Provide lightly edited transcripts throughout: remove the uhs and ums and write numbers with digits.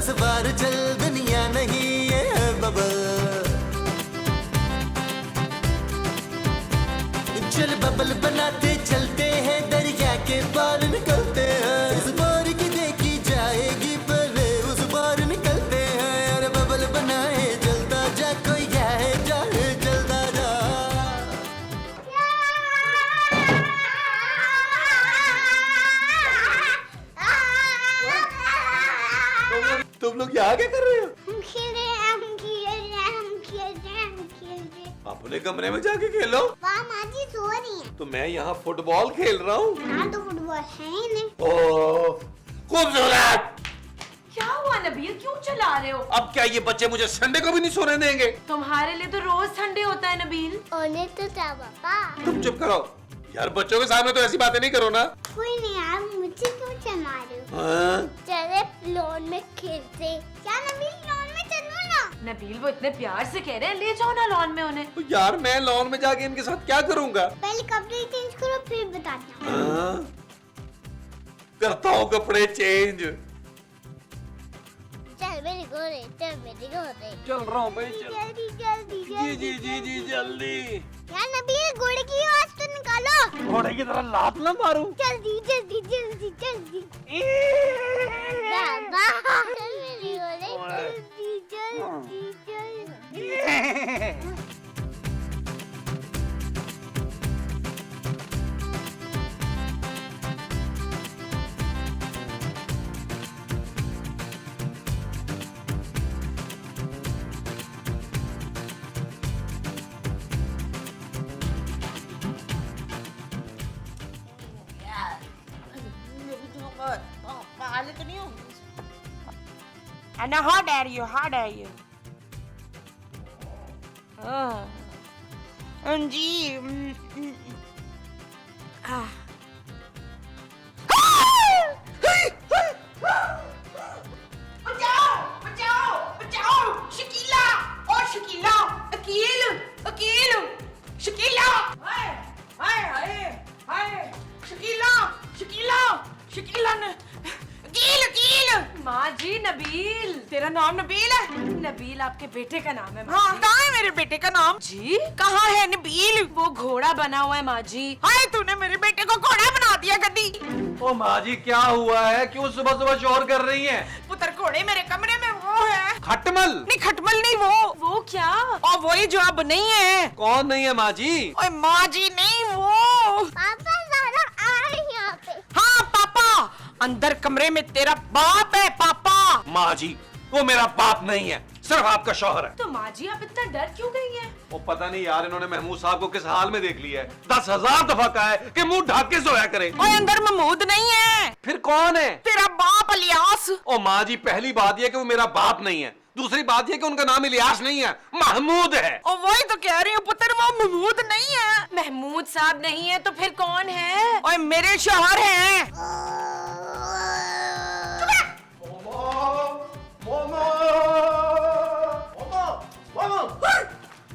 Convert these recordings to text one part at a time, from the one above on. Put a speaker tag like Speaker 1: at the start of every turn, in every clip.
Speaker 1: बस बार चल, दुनिया नहीं ये है बबल। चल बबल बनाते चलते हैं, दरिया के पार निकलते हैं। इस बार की देखी जाएगी पहले उस बार निकलते हैं। अरे बबल बनाए जलता जा, कोई जाए जाए जलता जा। तुम लोग यहाँ क्या कर रहे हो?
Speaker 2: हम खेल रहे हैं, हम खेल रहे हैं, हम खेल रहे हैं, हम खेल रहे हैं।
Speaker 1: अपने कमरे में जाके खेलो।
Speaker 2: वहाँ माजी सो रही है।
Speaker 1: तो मैं यहाँ फुटबॉल खेल रहा हूँ।
Speaker 2: यहाँ तो फुटबॉल है ही नहीं।
Speaker 1: ओह, खूबसूरत।
Speaker 3: क्या हुआ नबील, क्यों चला रहे हो?
Speaker 1: अब क्या ये बच्चे मुझे संडे को भी नहीं सोने देंगे?
Speaker 3: तुम्हारे लिए तो रोज संडे होता है नबील।
Speaker 2: ओने तो था पापा।
Speaker 1: तुम चुप करो यार, बच्चों के सामने तो ऐसी बातें नहीं करो ना।
Speaker 2: कोई नहीं यार, मुझे क्यों चला रहे हो?
Speaker 1: हाँ?
Speaker 2: चले लॉन में खेलते। क्या नबील, लॉन में चलो ना।
Speaker 3: नबील वो इतने प्यार से कह रहे हैं, ले जाओ ना लॉन में उन्हें।
Speaker 1: तो यार मैं लॉन में जाके इनके साथ क्या करूँगा?
Speaker 2: पहले कपड़े चेंज करो फिर बताना।
Speaker 1: हाँ? करता हूँ कपड़े चेंज।
Speaker 2: चल मेरे गोरे, चल मेरे गोरे।
Speaker 1: चल रहा हूँ भाई, चल।
Speaker 2: जल्दी जल्दी
Speaker 1: जी जी जी जी जल्दी।
Speaker 2: यार नबील, घोड़े की आवाज तो निकालो।
Speaker 1: घोड़े की तरह लात ना मारूं।
Speaker 2: जल्दी जल्दी जल्दी जल्दी। बाबा चल मेरे घोड़े, जल्दी जल्दी जल्दी।
Speaker 4: Anna, how dare you? How dare you? जी बचाओ बचाओ बचाओ, शकीला और शकीला, अकील अकील, शकीला, हाय हाय हाय हाय, शकीला शकीला शकीला ने, अकील अकील।
Speaker 3: माँ जी नबील।
Speaker 4: तेरा नाम नबील है?
Speaker 3: नबील आपके बेटे का नाम है।
Speaker 4: हाँ, कहाँ है मेरे बेटे का नाम?
Speaker 3: जी
Speaker 4: कहाँ है नबील?
Speaker 3: वो घोड़ा बना हुआ है माँ जी।
Speaker 4: हाय, तूने मेरे बेटे को घोड़ा बना दिया गद्दी।
Speaker 1: ओ माँ जी क्या हुआ है, क्यों सुबह सुबह शोर कर रही हैं?
Speaker 4: पुत्र घोड़े मेरे कमरे में वो है।
Speaker 1: खटमल?
Speaker 4: नहीं खटमल नहीं,
Speaker 3: वो क्या?
Speaker 4: और वही जो अब नहीं है।
Speaker 1: कौन नहीं है माँ जी?
Speaker 4: ओए माँ जी नहीं, वो।
Speaker 2: पापा ज़रा आए यहाँ पे।
Speaker 4: हाँ पापा, अंदर कमरे में तेरा बाप है पापा।
Speaker 1: माँ जी वो मेरा बाप नहीं है, सिर्फ आपका शौहर है।
Speaker 3: तो माँ जी आप इतना डर क्यों गई हैं?
Speaker 1: वो पता नहीं यार, इन्होंने महमूद साहब को किस हाल में देख लिया है। 10,000 दफा कहा है कि मुंह ढक के सोया करे।
Speaker 4: ओए अंदर महमूद नहीं है,
Speaker 1: फिर कौन है?
Speaker 4: तेरा बाप इलियास।
Speaker 1: ओ माँ जी, पहली बात यह कि वो मेरा बाप नहीं है, दूसरी बात यह कि उनका नाम इलियास नहीं है, महमूद है।
Speaker 4: और वही तो कह रही हूँ पुत्र, वो महमूद नहीं है।
Speaker 3: महमूद साहब नहीं है तो फिर कौन है?
Speaker 4: ओए मेरे शौहर हैं।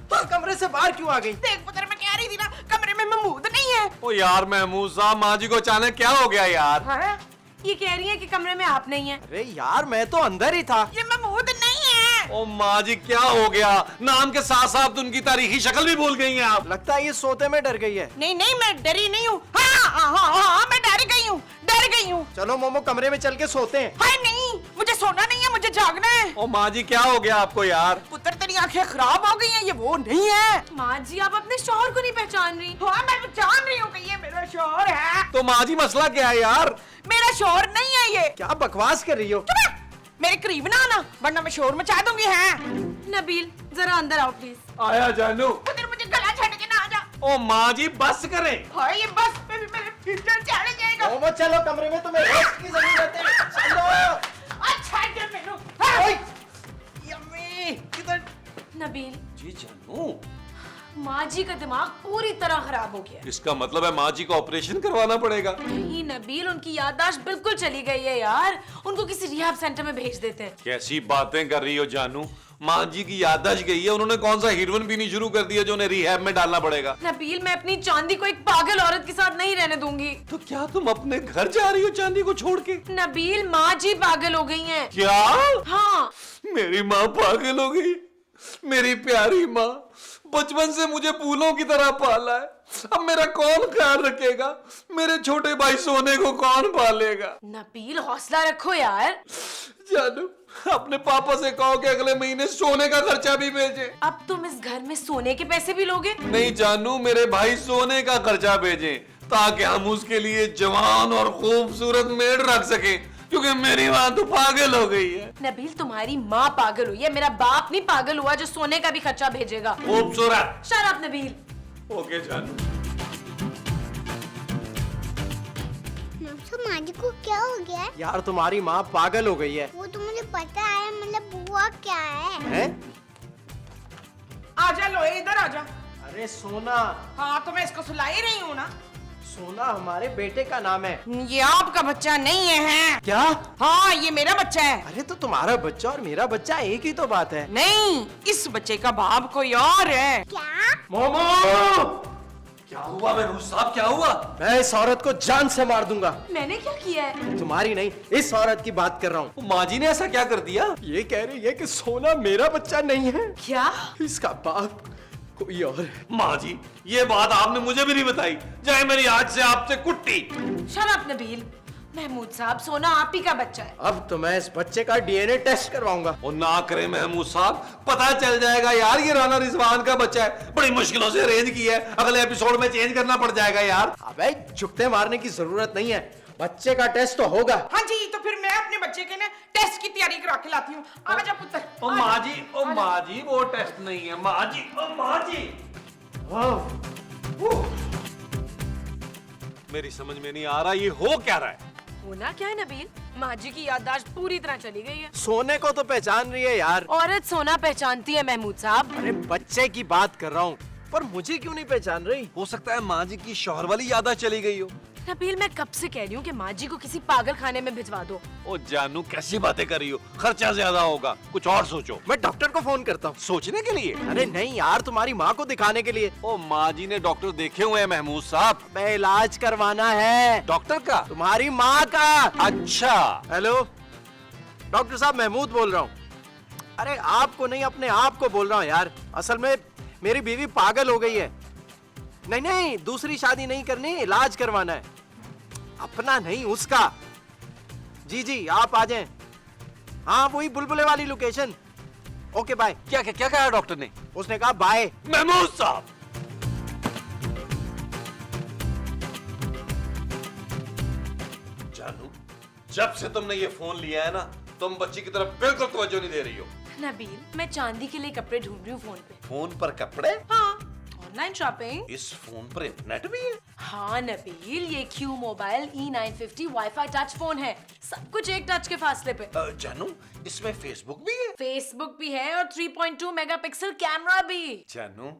Speaker 5: तो कमरे से बाहर क्यों आ गई?
Speaker 4: देख पुत्र, मैं कह रही थी ना, कमरे में महमूद नहीं है।
Speaker 1: ओ यार महमूद साहब, माँ जी को अचानक क्या हो गया यार?
Speaker 4: हाँ?
Speaker 3: ये कह रही है कि कमरे में आप नहीं है।
Speaker 5: अरे यार मैं तो अंदर ही था।
Speaker 4: ये महमूद नहीं है।
Speaker 1: ओ माँ जी क्या हो गया? नाम के साथ साथ तो उनकी तारीखी शक्ल भी भूल गई हैं आप।
Speaker 5: लगता है ये सोते में डर गई है।
Speaker 4: नहीं नहीं, मैं डरी नहीं हूँ। हाँ हाँ हाँ हाँ, मैं डर गई हूँ, डर गई हूँ।
Speaker 5: चलो मोमो, कमरे में चल के सोते हैं।
Speaker 4: हाय नहीं, मुझे सोना नहीं है, मुझे जागना है।
Speaker 1: ओ माँ जी क्या हो गया आपको यार?
Speaker 4: पुत्र तेरी आंखें खराब हो गई हैं, ये वो नहीं है।
Speaker 3: माँ जी आप अपने शौहर को नहीं पहचान रही।
Speaker 4: हाँ मैं पहचान रही हूँ कि ये मेरा शौहर है।
Speaker 1: तो माँ जी मसला क्या है यार?
Speaker 4: मेरा शौहर नहीं है ये।
Speaker 5: क्या बकवास कर रही हो?
Speaker 4: चुप है, मेरे करीब ना आना वरना मैं शोर मचा दूंगी। है
Speaker 3: नबील जरा अंदर आओ प्लीज।
Speaker 1: आया जानू।
Speaker 4: पुत्र, मुझे गला छड़ के ना आ जा।
Speaker 1: ओ माँ जी बस करें।
Speaker 4: हाय, ये बस पे भी मेरे फ्यूचर चढ़ जाएगा।
Speaker 5: मोमो चलो, कमरे में तुम्हें रेस्ट की जरूरत है। चलो।
Speaker 4: अच्छा है मेनू। हाँ।
Speaker 5: यम्मी, किधर?
Speaker 3: नबील
Speaker 1: जी जानू,
Speaker 3: माँ जी का दिमाग पूरी तरह खराब हो गया।
Speaker 1: इसका मतलब है माँ जी को ऑपरेशन करवाना पड़ेगा।
Speaker 3: नहीं नबील, उनकी याददाश्त बिल्कुल चली गई है यार। उनको किसी रिहैब सेंटर में भेज देते हैं।
Speaker 1: कैसी बातें कर रही हो जानू?
Speaker 6: माँ जी की याददाश्त गई है, उन्होंने कौन सा हीरोइन पीनी शुरू कर दिया जो उन्हें रिहैब में डालना पड़ेगा।
Speaker 3: नबील, मैं अपनी चांदी को एक पागल औरत के साथ नहीं रहने दूंगी।
Speaker 6: तो क्या तुम अपने घर जा रही हो चांदी को छोड़ के?
Speaker 3: नबील, माँ जी पागल हो गई हैं।
Speaker 6: क्या?
Speaker 3: हाँ।
Speaker 6: मेरी माँ पागल हो गई? मेरी प्यारी माँ, बचपन से मुझे फूलों की तरह पाला है, अब मेरा कौन ख्याल रखेगा? मेरे छोटे भाई सोने को कौन पालेगा?
Speaker 3: नबील, हौसला रखो यार।
Speaker 6: जानू, अपने पापा से कहो कि अगले महीने सोने का खर्चा भी भेजे।
Speaker 3: अब तुम इस घर में सोने के पैसे भी लोगे?
Speaker 6: नहीं जानू, मेरे भाई सोने का खर्चा भेजे ताकि हम उसके लिए जवान और खूबसूरत मेड रख सके, क्योंकि मेरी माँ तो पागल हो गई है।
Speaker 3: नबील, तुम्हारी माँ पागल हुई है, मेरा बाप नहीं पागल हुआ जो सोने का भी खर्चा भेजेगा।
Speaker 6: खूबसूरत।
Speaker 3: Shut up Nabeel.
Speaker 6: ओके जानू।
Speaker 2: माँ जी को क्या हो गया है?
Speaker 5: यार तुम्हारी माँ पागल हो गई है।
Speaker 2: वो तो मुझे पता है, मतलब बुआ क्या है?
Speaker 5: हैं?
Speaker 4: आजा लो, इधर आजा।
Speaker 5: अरे सोना।
Speaker 4: हाँ, तो मैं इसको सुला ही रही हूँ ना।
Speaker 5: सोना हमारे बेटे का नाम है।
Speaker 4: ये आपका बच्चा नहीं है।
Speaker 5: क्या?
Speaker 4: हाँ, ये मेरा बच्चा है।
Speaker 5: अरे तो तुम्हारा बच्चा और मेरा बच्चा एक ही तो बात है।
Speaker 4: नहीं, इस बच्चे का बाप कोई और है।
Speaker 2: क्या?
Speaker 5: मोमो!
Speaker 6: क्या हुआ महमूद साहब, क्या हुआ?
Speaker 5: मैं इस औरत को जान से मार दूंगा।
Speaker 3: मैंने क्या किया है?
Speaker 5: तुम्हारी नहीं, इस औरत की बात कर रहा हूँ।
Speaker 6: माँ जी ने ऐसा क्या कर दिया?
Speaker 5: ये कह रही है कि सोना मेरा बच्चा नहीं है,
Speaker 3: क्या?
Speaker 5: इसका बाप कोई और है।
Speaker 6: माँ जी, ये बात आपने मुझे भी नहीं बताई, जाए मेरी आज से आपसे कुट्टी।
Speaker 3: Shut up Nabeel. महमूद साहब, सोना आप ही का बच्चा है।
Speaker 5: अब तो मैं इस बच्चे का डीएनए टेस्ट करवाऊंगा।
Speaker 6: और ना करे महमूद साहब, पता चल जाएगा यार ये राना रिजवान का बच्चा है, बड़ी मुश्किलों से अरेंज की है, अगले एपिसोड में चेंज करना पड़ जाएगा यार।
Speaker 5: अबे जुगते मारने की जरूरत नहीं है, बच्चे का टेस्ट तो होगा।
Speaker 4: हाँ जी, तो फिर मैं अपने बच्चे के ना टेस्ट की तैयारी करा के लाती हूँ। आजा पुत्र।
Speaker 6: ओ माँ जी, ओ माँ जी, वो टेस्ट नहीं है माँ जी, ओ माँ जी। मेरी समझ में नहीं आ रहा ये हो क्या रहा है।
Speaker 3: होना क्या है नबील? माँ जी की याददाश्त पूरी तरह चली गई है।
Speaker 5: सोने को तो पहचान रही है यार।
Speaker 3: औरत सोना पहचानती है महमूद साहब।
Speaker 5: अरे बच्चे की बात कर रहा हूँ, पर मुझे क्यों नहीं पहचान रही?
Speaker 6: हो सकता है माँ जी की शौहर वाली याददाश्त चली गई हो।
Speaker 3: नबील, मैं कब से कह रही हूँ कि माँ जी को किसी पागल खाने में भिजवा दो।
Speaker 6: ओ जानू, कैसी बातें कर रही हो, खर्चा ज्यादा होगा, कुछ और सोचो।
Speaker 5: मैं डॉक्टर को फोन करता हूँ।
Speaker 6: सोचने के लिए?
Speaker 5: अरे नहीं यार, तुम्हारी माँ को दिखाने के लिए।
Speaker 6: ओ माँ जी ने डॉक्टर देखे हुए हैं महमूद साहब।
Speaker 5: मैं इलाज करवाना है।
Speaker 6: डॉक्टर का?
Speaker 5: तुम्हारी माँ का।
Speaker 6: अच्छा।
Speaker 5: हेलो डॉक्टर साहब, महमूद बोल रहा हूँ। अरे आपको नहीं, अपने आप को बोल रहा हूँ यार। असल में मेरी बीवी पागल हो गई है। नहीं नहीं, दूसरी शादी नहीं करनी, इलाज करवाना है। अपना नहीं, उसका। जी जी, आप आ जाएं। हाँ, वही बुलबुले वाली लोकेशन। Okay bye.
Speaker 6: क्या क्या क्या कहा डॉक्टर ने?
Speaker 5: उसने कहा बाय।
Speaker 6: महमूद साहब, जानू, जब से तुमने ये फोन लिया है ना, तुम बच्ची की तरफ बिल्कुल तवज्जो नहीं दे रही हो।
Speaker 3: नबील, मैं चांदी के लिए कपड़े ढूंढ रही हूँ फोन पे।
Speaker 6: फोन पर कपड़े?
Speaker 3: हाँ, ऑनलाइन शॉपिंग।
Speaker 6: इस फोन पर इंटरनेट भी है?
Speaker 3: हाँ नबील, ये Q mobile E950 wifi touch phone है, सब कुछ एक टच के फासले पे।
Speaker 6: जानू, इसमें फेसबुक भी है?
Speaker 3: फेसबुक भी है और 3.2 मेगापिक्सल कैमरा भी।
Speaker 6: जानू,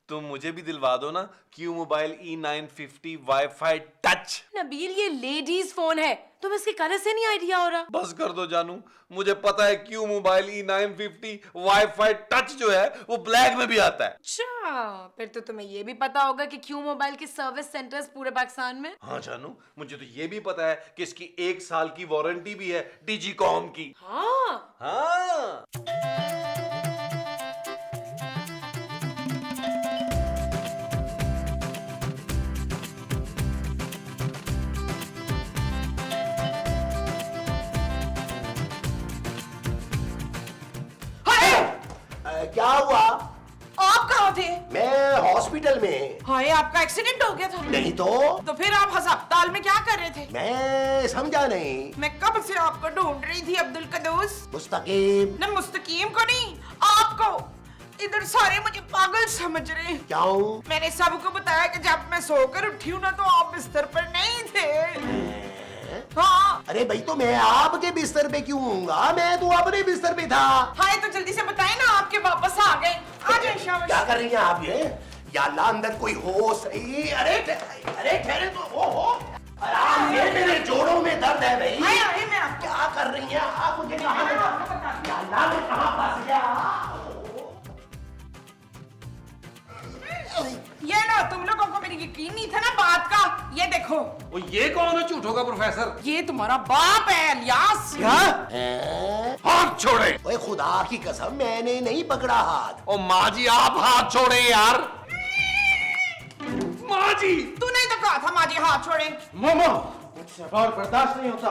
Speaker 6: तुम मुझे भी दिलवा दो ना Q mobile E950 wifi touch.
Speaker 3: Nabeel, ये लेडीज फोन है, तुम्हें इसके कलर से नहीं आइडिया हो रहा?
Speaker 6: बस कर दो जानू, मुझे पता है Q mobile E950 wifi touch जो है वो ब्लैक में भी आता है।
Speaker 3: अच्छा, फिर तो तुम्हें ये भी पता होगा कि Q मोबाइल के सर्विस सेंटर्स पूरे पाकिस्तान में।
Speaker 6: हाँ जानू, मुझे तो ये भी पता है कि इसकी 1 साल की वारंटी भी है डिजीकॉम की।
Speaker 3: हाँ।
Speaker 6: हाँ।
Speaker 7: क्या हुआ?
Speaker 4: आप कहाँ थे?
Speaker 7: मैं हॉस्पिटल में।
Speaker 4: हाय, आपका एक्सीडेंट हो गया था?
Speaker 7: नहीं तो
Speaker 4: फिर आप अस्पताल में क्या कर रहे थे?
Speaker 7: मैं समझा नहीं।
Speaker 4: मैं कब से आपको ढूंढ रही थी अब्दुल कदूस।
Speaker 7: मुस्तकीम।
Speaker 4: न मुस्तकीम को नहीं, आपको। इधर सारे मुझे पागल समझ रहे हैं।
Speaker 7: क्यों?
Speaker 4: मैंने सबको बताया कि जब मैं सोकर उठी हूँ ना, तो आप बिस्तर पर नहीं थे। हाँ।
Speaker 7: अरे भाई, तो मैं आपके बिस्तर पे क्यों हूँगा? मैं तो अपने बिस्तर पे था।
Speaker 4: हाय, तो जल्दी से बताएं ना, आपके वापस आ गए। आ जाए शाबाश।
Speaker 7: क्या कर रही हैं आप ये? या अल्लाह, अंदर कोई हो सही। अरे ठहरे तो हो। आराम से, मेरे जोड़ों में दर्द है भाई।
Speaker 4: हाय, मैं
Speaker 7: क्या कर रही हैं आप? मुझे कहाँ? या अल्लाह, मैं कहाँ फंस गया?
Speaker 4: क्या तुम लोगों को मेरी यकीन नहीं था ना बात का? ये देखो,
Speaker 6: वो ये कौन है झूठों का प्रोफेसर?
Speaker 4: ये तुम्हारा बाप है इलियास।
Speaker 6: हाथ छोड़े।
Speaker 7: ओए खुदा की कसम मैंने नहीं पकड़ा हाथ।
Speaker 6: ओ माँ जी आप हाथ छोड़े यार। माँ जी
Speaker 4: तूने तो कहा था माँ जी हाथ छोड़े।
Speaker 5: मोमो मुझसे और बर्दाश्त नहीं होता,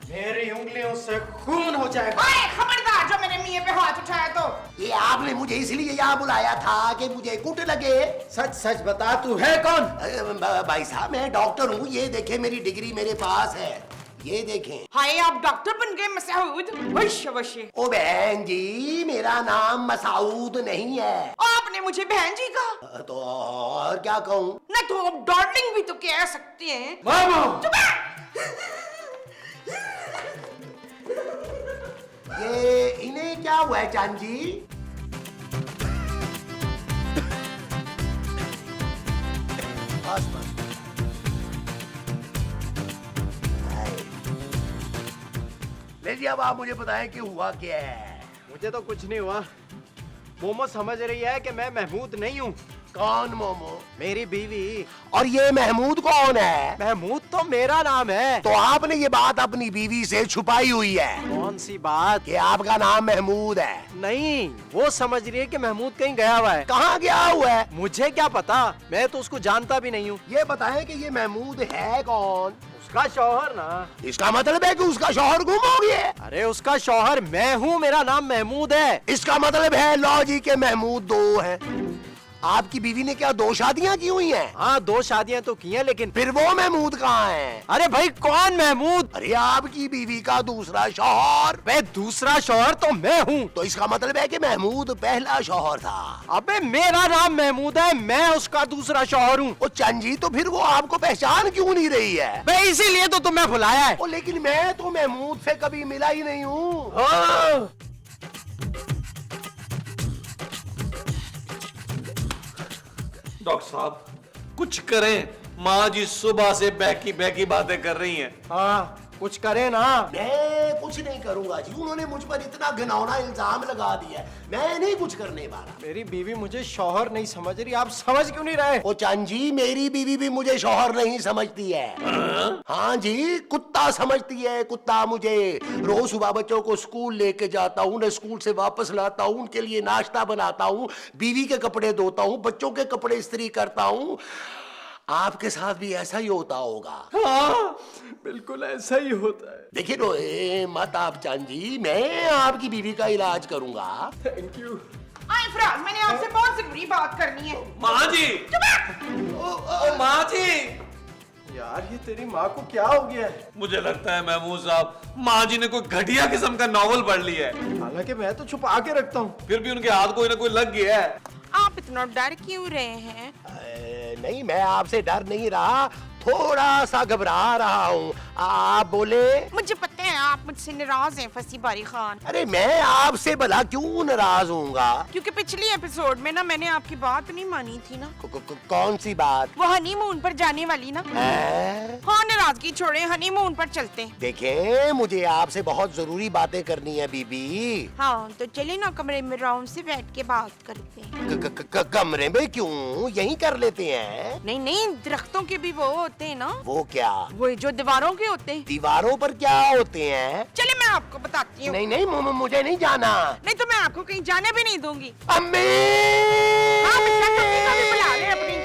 Speaker 5: मेरी उंगलियों से खून हो जाएगा।
Speaker 4: ओए खबरदार जो मेरे मियाँ पे हाथ उठाया तो।
Speaker 7: ये आपने मुझे इसलिए यहाँ बुलाया था कि मुझे कुट लगे।
Speaker 5: सच सच बता, तू है कौन?
Speaker 7: भाई साहब मैं डॉक्टर हूँ, ये देखें मेरी डिग्री मेरे पास है, ये देखें।
Speaker 4: हाय आप डॉक्टर बन गए मसूद। वश वश।
Speaker 7: ओ बहन जी मेरा नाम मसूद नहीं है।
Speaker 4: आपने मुझे बहन जी कहा
Speaker 7: तो और क्या कहूँ?
Speaker 4: ना, तो आप डार्लिंग भी तो कह सकते हैं।
Speaker 7: ये इन्हें क्या हुआ है चांद जी? बस बस। ले जी अब आप मुझे बताएं कि हुआ क्या है?
Speaker 5: मुझे तो कुछ नहीं हुआ। मोमो समझ रही है कि मैं महमूद नहीं हूँ।
Speaker 7: कौन मोमो?
Speaker 5: मेरी बीवी।
Speaker 7: और ये महमूद कौन है?
Speaker 5: महमूद तो मेरा नाम है।
Speaker 7: तो आपने ये बात अपनी बीवी से छुपाई हुई है?
Speaker 5: कौन सी बात?
Speaker 7: कि आपका नाम महमूद है।
Speaker 5: नहीं, वो समझ रही है कि महमूद कहीं गया हुआ है।
Speaker 7: कहाँ गया हुआ है?
Speaker 5: मुझे क्या पता, मैं तो उसको जानता भी नहीं हूँ।
Speaker 7: ये बताएं कि ये महमूद है कौन?
Speaker 5: उसका शौहर ना।
Speaker 7: इसका मतलब है कि उसका शौहर गुम हो गया है।
Speaker 5: अरे उसका शौहर मैं हूँ, मेरा नाम महमूद है।
Speaker 7: इसका मतलब है लॉ जी के महमूद दो हैं। आपकी बीवी ने क्या 2 शादियां की हुई हैं?
Speaker 5: हाँ 2 शादियां तो की हैं, लेकिन
Speaker 7: फिर वो महमूद कहाँ है?
Speaker 5: अरे भाई कौन महमूद?
Speaker 7: अरे आपकी बीवी का दूसरा शौहर।
Speaker 5: मैं दूसरा शौहर तो मैं हूँ।
Speaker 7: तो इसका मतलब है कि महमूद पहला शौहर था।
Speaker 5: अबे मेरा नाम महमूद है, मैं उसका दूसरा शौहर हूँ।
Speaker 7: ओ चंजी तो फिर वो आपको पहचान क्यों नहीं रही है?
Speaker 5: मैं इसीलिए तो तुम्हें बुलाया है।
Speaker 7: ओ लेकिन मैं तो महमूद से कभी मिला ही नहीं हूँ।
Speaker 5: हाँ।
Speaker 6: डॉक्टर साहब कुछ करें, माँ जी सुबह से बहकी बहकी बातें कर रही हैं।
Speaker 5: हाँ कुछ करे ना।
Speaker 7: मैं कुछ नहीं करूंगा जी, उन्होंने मुझ पर इतना घिनौना इल्जाम लगा दिया है, मैं नहीं कुछ करने वाला।
Speaker 5: मेरी बीवी मुझे शौहर नहीं समझ रही, आप समझ क्यों नहीं रहे?
Speaker 7: ओ चांजी मेरी बीवी भी मुझे शौहर नहीं समझती है। हाँ जी कुत्ता समझती है, कुत्ता मुझे। रोज सुबह बच्चों को स्कूल लेके जाता हूँ, उन्हें स्कूल से वापस लाता हूँ, उनके लिए नाश्ता बनाता हूँ, बीवी के कपड़े धोता हूँ, बच्चों के कपड़े इस्त्री करता हूँ। आपके साथ भी ऐसा ही होता होगा।
Speaker 5: हाँ बिल्कुल ऐसा ही होता है।
Speaker 7: देखिए रोए मत आप चांजी, मैं आपकी बीवी का इलाज करूंगा।
Speaker 5: Thank you.
Speaker 4: आए फराज, मैंने आपसे बहुत जरूरी बात करनी है।
Speaker 6: माँ जी।
Speaker 5: ओ
Speaker 6: माँ जी
Speaker 5: यार ये तेरी माँ को क्या हो गया है?
Speaker 6: मुझे लगता है महमूद साहब माँ जी ने कोई घटिया किस्म का नॉवल पढ़ लिया है।
Speaker 5: हालांकि मैं तो छुपा के रखता हूँ,
Speaker 6: फिर भी उनके हाथ कोई ना कोई लग गया है।
Speaker 4: आप इतना डर क्यों रहे हैं?
Speaker 7: नहीं मैं आपसे डर नहीं रहा, थोड़ा सा घबरा रहा हूँ। आप बोले।
Speaker 4: मुझे पता है आप मुझसे नाराज हैं फसी बारी खान।
Speaker 7: अरे मैं आपसे भला क्यों नाराज हूँगा?
Speaker 4: क्योंकि पिछली एपिसोड में ना मैंने आपकी बात नहीं मानी थी ना।
Speaker 7: कौन सी बात?
Speaker 4: वो हनीमून पर जाने वाली ना। हाँ नाराजगी छोड़े, हनीमून पर चलते हैं।
Speaker 7: देखें मुझे आपसे बहुत जरूरी बातें करनी है बीबी।
Speaker 4: हाँ तो चले ना कमरे में राउंड से बैठ के बात करते हैं।
Speaker 7: कमरे में क्यों, यहीं कर लेते हैं।
Speaker 4: नहीं नहीं, दरख्तों के भी वो होते हैं ना।
Speaker 7: वो क्या?
Speaker 4: वो जो दीवारों के होते हैं।
Speaker 7: दीवारों पर क्या होते हैं?
Speaker 4: चले मैं आपको बताती हूँ।
Speaker 7: नहीं नहीं मुझे नहीं जाना।
Speaker 4: नहीं तो मैं आपको कहीं जाने भी नहीं दूंगी।
Speaker 7: अम्मी
Speaker 4: हाँ, बच्चा कभी कभी बुला ले अपनी।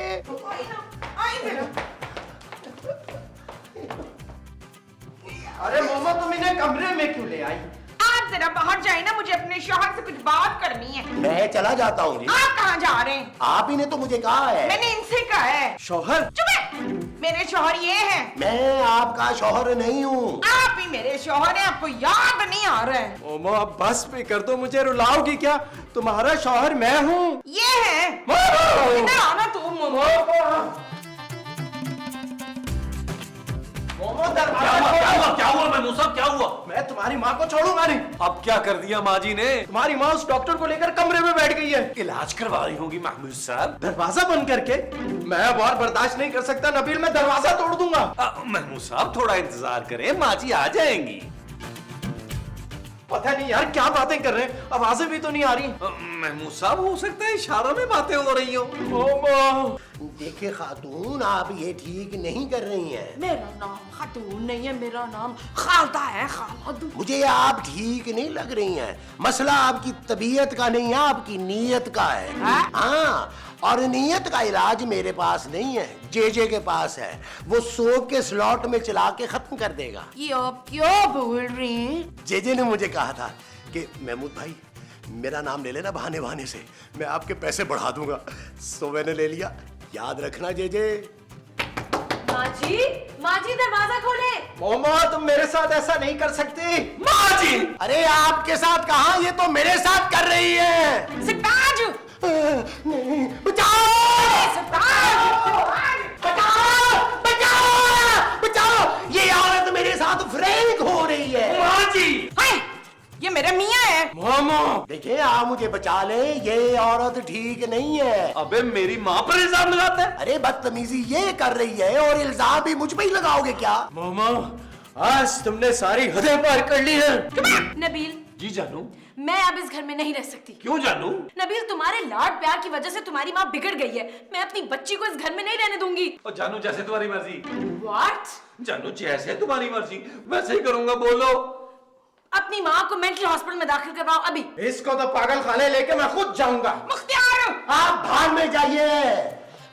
Speaker 5: अरे मोमो तुम इन्हें कमरे में क्यों ले आई?
Speaker 4: आप जरा बाहर जाए ना, मुझे अपने शौहर से कुछ बात करनी है।
Speaker 7: मैं चला जाता हूँ जी।
Speaker 4: आप कहाँ जा रहे हैं?
Speaker 7: आप ही ने तो मुझे कहा है।
Speaker 4: मैंने इनसे कहा है।
Speaker 5: शौहर?
Speaker 4: चुप है, मेरे शौहर ये हैं।
Speaker 7: मैं आपका शौहर नहीं हूँ।
Speaker 4: आप ही मेरे शौहर हैं, आपको याद नहीं आ रहा है।
Speaker 5: मोमो अब बस भी कर दो, मुझे रुलाओगी क्या? तुम्हारा शौहर मैं हूँ।
Speaker 4: ये है। इधर आना तू मोमो।
Speaker 5: मोमो दरवाजा
Speaker 6: क्या हुआ महमूद साहब, क्या हुआ?
Speaker 5: मैं तुम्हारी माँ को छोड़ूंगा नहीं।
Speaker 6: अब क्या कर दिया माँ जी ने?
Speaker 5: तुम्हारी माँ उस डॉक्टर को लेकर कमरे में बैठ गई है।
Speaker 6: इलाज करवा रही होगी महमूद साहब।
Speaker 5: दरवाजा बंद करके? मैं अब और बर्दाश्त नहीं कर सकता नबील, मैं दरवाजा तोड़ दूंगा।
Speaker 6: महमूद साहब थोड़ा इंतजार करें, माँ जी आ जाएंगी।
Speaker 5: पता नहीं यार क्या बातें कर रहे हैं, आवाजें भी तो नहीं आ रही।
Speaker 6: महमूद साहब, हो सकता है इशारों में बातें हो रही हो।
Speaker 7: देखिए खातून, आप ये ठीक नहीं कर रही हैं।
Speaker 3: मेरा नाम खातून नहीं है, मेरा नाम खालदा है, खालद।
Speaker 7: मुझे आप ठीक नहीं लग रही हैं। मसला आपकी तबीयत का नहीं है, आपकी नीयत का है। हाँ, और नीयत का इलाज मेरे पास नहीं है, जेजे के पास है। वो सोप के स्लॉट में चला के खत्म कर देगा।
Speaker 3: ये आप क्यों बोल रही हैं?
Speaker 7: जेजे ने मुझे कहा था कि महमूद भाई मेरा नाम ले लेना बहाने बहाने से, मैं आपके पैसे बढ़ा दूंगा। सो मैंने ले लिया। याद रखना जेजे।
Speaker 3: माँ जी दरवाजा खोले।
Speaker 5: मोमो, तुम मेरे साथ ऐसा नहीं कर सकती।
Speaker 7: माँ जी! अरे आपके साथ कहा, ये तो मेरे साथ कर रही है।
Speaker 3: सिताज!
Speaker 7: नहीं, बचाओ! बचाओ! बचाओ! बचाओ! ये औरत मेरे साथ फ्रैंक हो रही है।
Speaker 4: माँ जी, ये मेरे मियाँ है।
Speaker 5: मोमो,
Speaker 7: देखिए, आप मुझे बचा ले, ये औरत ठीक नहीं है।
Speaker 6: अबे मेरी माँ पर इल्जाम लगाता है।
Speaker 7: अरे बदतमीजी ये कर रही है और इल्जाम भी मुझ पे ही लगाओगे क्या?
Speaker 5: मोमो, आज तुमने सारी हदें पार कर ली है।
Speaker 3: नबील,
Speaker 6: जी जानू।
Speaker 3: मैं अब इस घर में नहीं रह सकती।
Speaker 6: क्यों जानू?
Speaker 3: नबील, तुम्हारे लाड प्यार की वजह से तुम्हारी माँ बिगड़ गई है। मैं अपनी बच्ची को इस घर में नहीं रहने दूंगी।
Speaker 6: और जानू, जैसे तुम्हारी मर्जी।
Speaker 3: What?
Speaker 6: जानू, जैसे तुम्हारी मर्जी वैसे ही करूंगा। बोलो।
Speaker 3: अपनी माँ को मेंटल हॉस्पिटल में दाखिल करवाओ अभी।
Speaker 5: इसको तो पागल खाने लेके मैं खुद जाऊंगा।
Speaker 4: मुख्तियार!
Speaker 7: आप भाग में जाइए।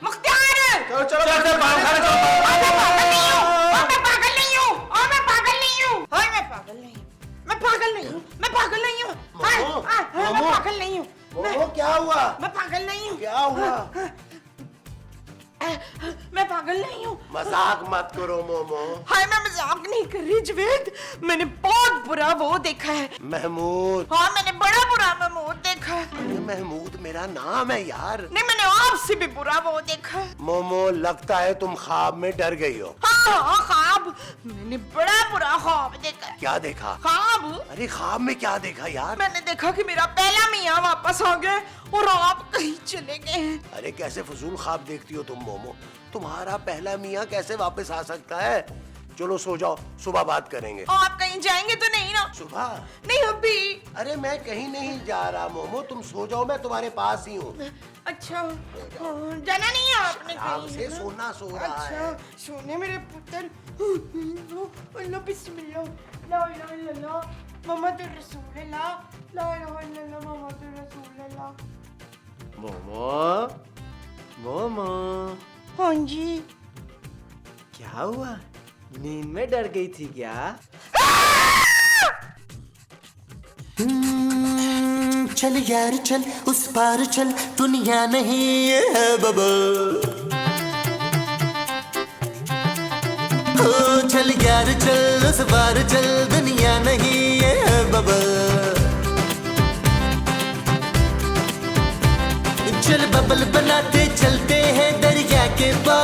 Speaker 4: मुख्तियार!
Speaker 5: चलो चलो चलो, पागल खाने चलो।
Speaker 4: मैं पागल नहीं हूँ। मैं पागल नहीं हूँ। मैं पागल नहीं हूँ। मैं पागल नहीं हूँ। मैं पागल नहीं हूँ। मैं पागल नहीं हूँ। मैं पागल नहीं हूँ।
Speaker 7: मोमो, क्या हुआ?
Speaker 4: मैं पागल नहीं हूँ।
Speaker 7: क्या हुआ?
Speaker 4: मैं पागल नहीं हूँ।
Speaker 7: मजाक मत करो मोमो।
Speaker 4: हाय, मैं मजाक नहीं कर रही जवेद। मैंने बहुत बुरा वो देखा है।
Speaker 7: महमूद।
Speaker 4: हाँ, मैंने बड़ा बुरा महमूद देखा है।
Speaker 7: अरे महमूद मेरा नाम है यार।
Speaker 4: नहीं, मैंने आपसे भी बुरा वो देखा है।
Speaker 7: मोमो, लगता है तुम ख्वाब में डर गई हो।
Speaker 4: हाँ, ख्वाब। मैंने बड़ा बुरा ख्वाब देखा है।
Speaker 7: क्या देखा?
Speaker 4: ख्वाब?
Speaker 7: अरे ख्वाब में क्या देखा यार?
Speaker 4: मैंने देखा कि मेरा पहला मियाँ वापस आ गया और आप कहीं चले गए हैं।
Speaker 7: अरे कैसे फजूल ख्वाब देखती हो तुम मोमो? तुम्हारा पहला मियाँ कैसे वापस आ सकता है? चलो सो जाओ, सुबह बात करेंगे।
Speaker 4: आप कहीं जाएंगे तो नहीं ना?
Speaker 7: सुबह?
Speaker 4: नहीं अभी।
Speaker 7: अरे मैं कहीं नहीं जा रहा मोमो, तुम सो जाओ, मैं तुम्हारे पास ही हूँ।
Speaker 4: अच्छा, जाना नहीं है आपने
Speaker 7: आराम
Speaker 4: कहीं,
Speaker 7: से
Speaker 4: है ना?
Speaker 7: सोना सो रहा है।
Speaker 4: अच्छा, सोने मेरे पुत्र। अल्लाह बिस्मिल्लाह, ला इलाहा इल्लल्लाह, मोहम्मद रसूलुल्लाह, ला इलाहा इल्लल्लाह, मोहम्मद रसूलुल्लाह।
Speaker 5: मोमो, मोमो,
Speaker 4: हाँ जी।
Speaker 5: क्या हुआ? नींद में डर गई थी क्या?
Speaker 1: चल यार चल, उस पार चल, दुनिया नहीं ये है बबल। ओ चल यार चल, उस पार चल, दुनिया नहीं ये है बबल। चल बबल बनाते चलते हैं दरिया के पार।